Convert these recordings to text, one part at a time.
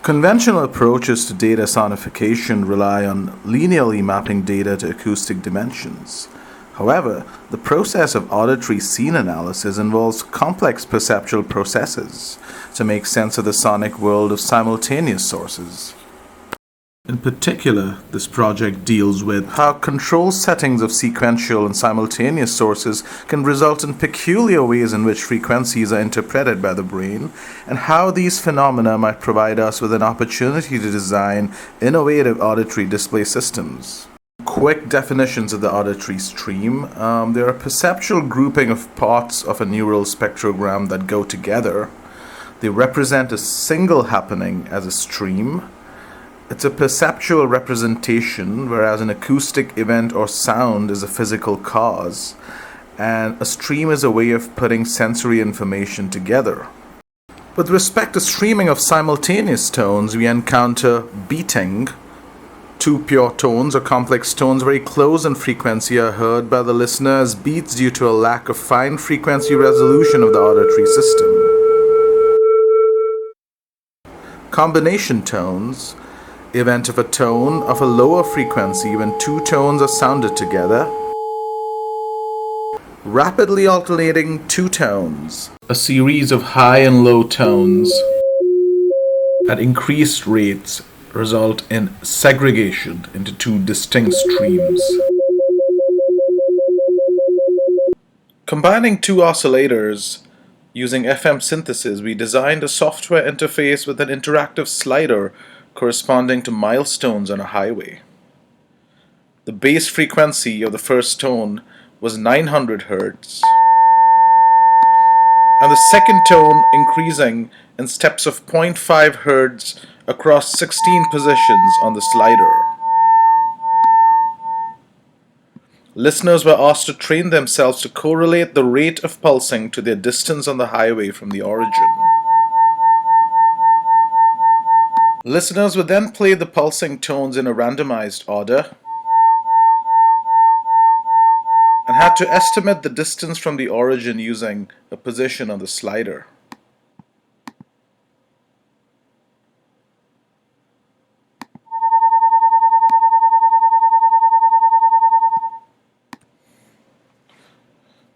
Conventional approaches to data sonification rely on linearly mapping data to acoustic dimensions. However, the process of auditory scene analysis involves complex perceptual processes to make sense of the sonic world of simultaneous sources. In particular, this project deals with how control settings of sequential and simultaneous sources can result in peculiar ways in which frequencies are interpreted by the brain, and how these phenomena might provide us with an opportunity to design innovative auditory display systems. Quick definitions of the auditory stream. They are a perceptual grouping of parts of a neural spectrogram that go together. They represent a single happening as a stream. It's a perceptual representation, whereas an acoustic event or sound is a physical cause, and a stream is a way of putting sensory information together. With respect to streaming of simultaneous tones, we encounter beating. Two pure tones or complex tones very close in frequency are heard by the listener as beats due to a lack of fine frequency resolution of the auditory system. Combination tones. Event of a tone of a lower frequency when two tones are sounded together. Rapidly alternating two tones. A series of high and low tones at increased rates result in segregation into two distinct streams. Combining two oscillators using FM synthesis, we designed a software interface with an interactive slider corresponding to milestones on a highway. The base frequency of the first tone was 900 Hz, and the second tone increasing in steps of 0.5 Hz across 16 positions on the slider. Listeners were asked to train themselves to correlate the rate of pulsing to their distance on the highway from the origin. Listeners would then play the pulsing tones in a randomized order and had to estimate the distance from the origin using a position on the slider.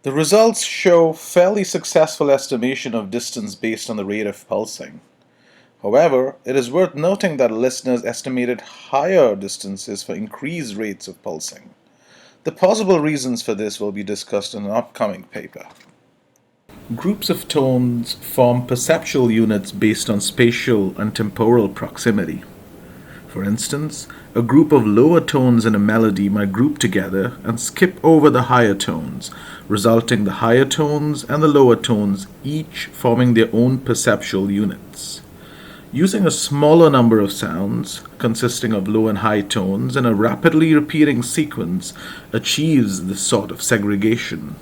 The results show fairly successful estimation of distance based on the rate of pulsing. However, it is worth noting that listeners estimated higher distances for increased rates of pulsing. The possible reasons for this will be discussed in an upcoming paper. Groups of tones form perceptual units based on spatial and temporal proximity. For instance, a group of lower tones in a melody might group together and skip over the higher tones, resulting the higher tones and the lower tones each forming their own perceptual units. Using a smaller number of sounds, consisting of low and high tones, in a rapidly repeating sequence achieves this sort of segregation.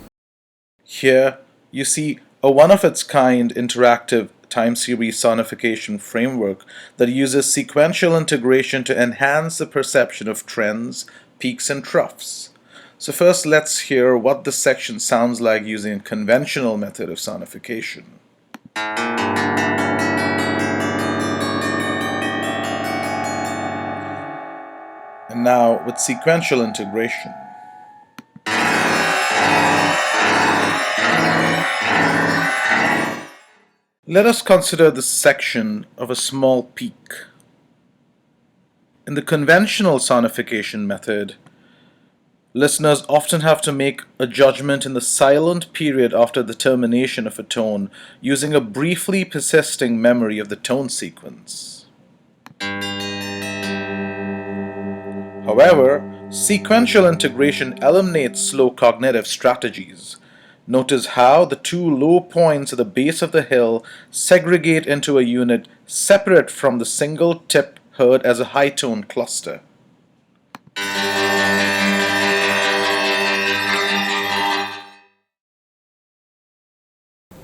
Here, you see a one-of-its-kind interactive time series sonification framework that uses sequential integration to enhance the perception of trends, peaks, and troughs. So first, let's hear what this section sounds like using a conventional method of sonification. And now with sequential integration. Let us consider this section of a small peak. In the conventional sonification method, listeners often have to make a judgment in the silent period after the termination of a tone using a briefly persisting memory of the tone sequence. However, sequential integration eliminates slow cognitive strategies. Notice how the two low points at the base of the hill segregate into a unit separate from the single tip heard as a high tone cluster.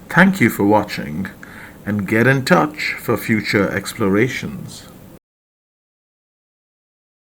Thank you for watching, and get in touch for future explorations.